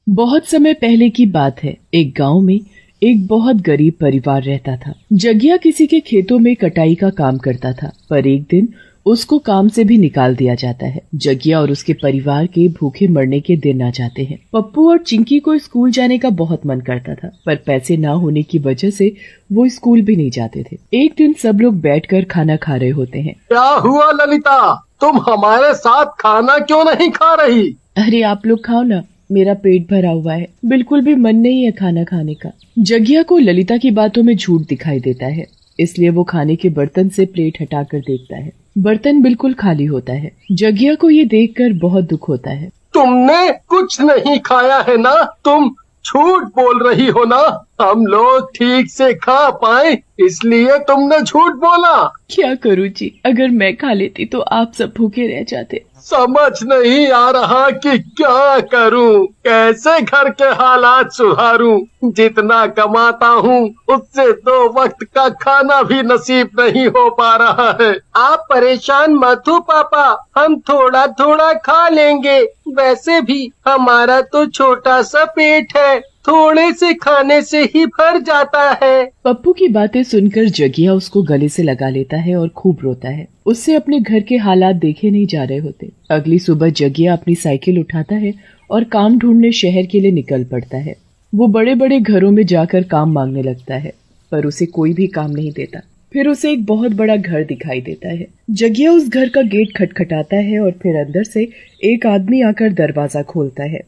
बहुत समय पहले की बात है। एक गांव में एक बहुत गरीब परिवार रहता था। जगिया किसी के खेतों में कटाई का काम करता था, पर एक दिन उसको काम से भी निकाल दिया जाता है। जगिया और उसके परिवार के भूखे मरने के दिन आ जाते हैं। पप्पू और चिंकी को स्कूल जाने का बहुत मन करता था, पर पैसे ना होने की वजह से वो स्कूल भी नहीं जाते थे। एक दिन सब लोग बैठकर खाना खा रहे होते हैं। क्या हुआ ललिता, तुम हमारे साथ खाना क्यों नहीं खा रही? अरे आप लोग खाओ ना, मेरा पेट भरा हुआ है, बिल्कुल भी मन नहीं है खाना खाने का। जगिया को ललिता की बातों में झूठ दिखाई देता है, इसलिए वो खाने के बर्तन से प्लेट हटाकर देखता है। बर्तन बिल्कुल खाली होता है। जगिया को ये देखकर बहुत दुख होता है। तुमने कुछ नहीं खाया है ना? तुम झूठ बोल रही हो ना? हम लोग ठीक से खा पाए इसलिए तुमने झूठ बोला। क्या करूँ जी, अगर मैं खा लेती तो आप सब भूखे रह जाते। समझ नहीं आ रहा कि क्या करूं, कैसे घर के हालात सुधारूं। जितना कमाता हूं उससे 2 वक्त का खाना भी नसीब नहीं हो पा रहा है। आप परेशान मत हो पापा, हम थोड़ा थोड़ा खा लेंगे। वैसे भी हमारा तो छोटा सा पेट है, थोड़े से खाने से ही भर जाता है। पप्पू की बातें सुनकर जगिया उसको गले से लगा लेता है और खूब रोता है। उससे अपने घर के हालात देखे नहीं जा रहे होते। अगली सुबह जगिया अपनी साइकिल उठाता है और काम ढूंढने शहर के लिए निकल पड़ता है। वो बड़े बड़े घरों में जाकर काम मांगने लगता है, पर उसे कोई भी काम नहीं देता। फिर उसे एक बहुत बड़ा घर दिखाई देता है। जगिया उस घर का गेट खटखटाता है और फिर अंदर से एक आदमी आकर दरवाजा खोलता है।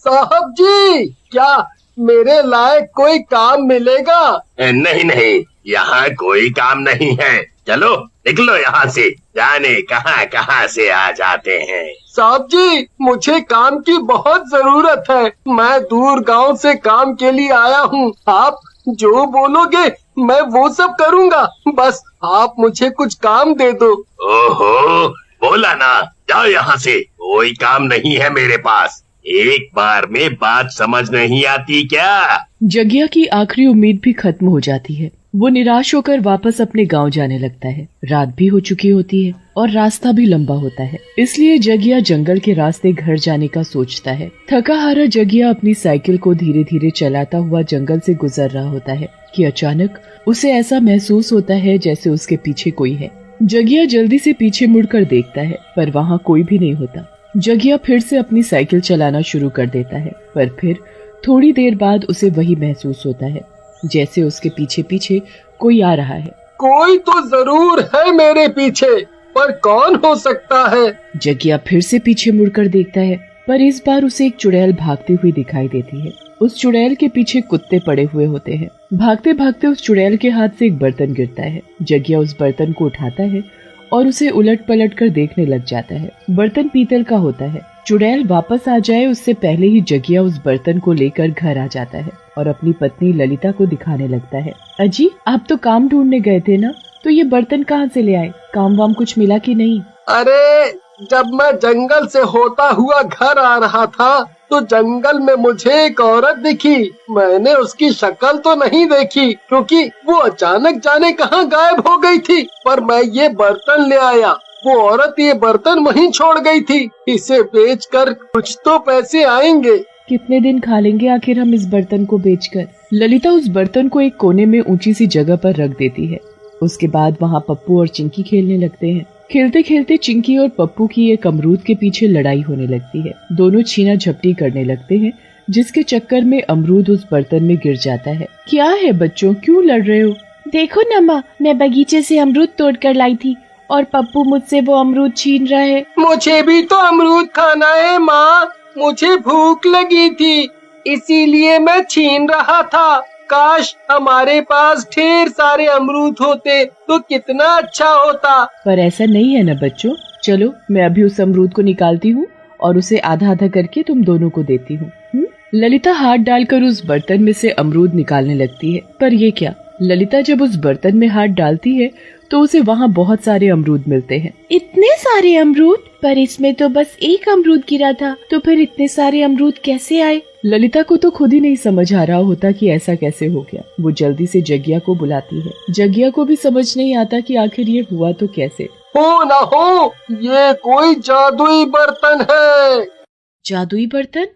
साहब जी, क्या मेरे लायक कोई काम मिलेगा? नहीं नहीं, यहाँ कोई काम नहीं है। चलो निकलो यहाँ से, जाने कहाँ कहाँ से आ जाते हैं। साहब जी, मुझे काम की बहुत जरूरत है। मैं दूर गांव से काम के लिए आया हूँ। आप जो बोलोगे मैं वो सब करूँगा, बस आप मुझे कुछ काम दे दो। ओहो, बोला ना, जाओ यहाँ से, कोई काम नहीं है मेरे पास। एक बार में बात समझ नहीं आती क्या? जगिया की आखिरी उम्मीद भी खत्म हो जाती है। वो निराश होकर वापस अपने गांव जाने लगता है। रात भी हो चुकी होती है और रास्ता भी लंबा होता है, इसलिए जगिया जंगल के रास्ते घर जाने का सोचता है। थका हारा जगिया अपनी साइकिल को धीरे धीरे चलाता हुआ जंगल से गुजर रहा होता है कि अचानक उसे ऐसा महसूस होता है जैसे उसके पीछे कोई है। जगिया जल्दी से पीछे मुड़कर देखता है, पर वहाँ कोई भी नहीं होता। जगिया फिर से अपनी साइकिल चलाना शुरू कर देता है, पर फिर थोड़ी देर बाद उसे वही महसूस होता है जैसे उसके पीछे पीछे कोई आ रहा है। कोई तो जरूर है मेरे पीछे, पर कौन हो सकता है? जगिया फिर से पीछे मुड़कर देखता है, पर इस बार उसे एक चुड़ैल भागती हुई दिखाई देती है। उस चुड़ैल के पीछे कुत्ते पड़े हुए होते हैं। भागते भागते उस चुड़ैल के हाथ से एक बर्तन गिरता है। जगिया उस बर्तन को उठाता है और उसे उलट पलट कर देखने लग जाता है। बर्तन पीतल का होता है। चुड़ैल वापस आ जाए उससे पहले ही जगिया उस बर्तन को लेकर घर आ जाता है और अपनी पत्नी ललिता को दिखाने लगता है। अजी, आप तो काम ढूंढने गए थे ना, तो ये बर्तन कहाँ से ले आए? काम वाम कुछ मिला कि नहीं? अरे, जब मैं जंगल से होता हुआ घर आ रहा था तो जंगल में मुझे एक औरत दिखी। मैंने उसकी शक्ल तो नहीं देखी क्योंकि वो अचानक जाने कहाँ गायब हो गई थी, पर मैं ये बर्तन ले आया। वो औरत ये बर्तन वहीं छोड़ गई थी। इसे बेचकर कुछ तो पैसे आएंगे। कितने दिन खा लेंगे आखिर हम इस बर्तन को बेचकर? ललिता उस बर्तन को एक कोने में ऊंची सी जगह पर रख देती है। उसके बाद वहाँ पप्पू और चिंकी खेलने लगते हैं। खेलते खेलते चिंकी और पप्पू की एक अमरूद के पीछे लड़ाई होने लगती है। दोनों छीना झपटी करने लगते हैं, जिसके चक्कर में अमरूद उस बर्तन में गिर जाता है। क्या है बच्चों, क्यों लड़ रहे हो? देखो ना माँ, मैं बगीचे से अमरूद तोड़ कर लाई थी और पप्पू मुझसे वो अमरूद छीन रहा है। मुझे भी तो अमरूद खाना है माँ, मुझे भूख लगी थी इसीलिए मैं छीन रहा था। काश हमारे पास ढेर सारे अमरूद होते तो कितना अच्छा होता। पर ऐसा नहीं है ना बच्चों। चलो मैं अभी उस अमरूद को निकालती हूँ और उसे आधा आधा करके तुम दोनों को देती हूँ। ललिता हाथ डालकर उस बर्तन में से अमरूद निकालने लगती है, पर ये क्या, ललिता जब उस बर्तन में हाथ डालती है तो उसे वहाँ बहुत सारे अमरूद मिलते हैं। इतने सारे अमरूद? पर इसमें तो बस एक अमरूद गिरा था, तो फिर इतने सारे अमरूद कैसे आए? ललिता को तो खुद ही नहीं समझ आ रहा होता कि ऐसा कैसे हो गया। वो जल्दी से जगिया को बुलाती है। जगिया को भी समझ नहीं आता कि आखिर ये हुआ तो कैसे। हो ना हो, ये कोई जादुई बर्तन है। जादुई बर्तन?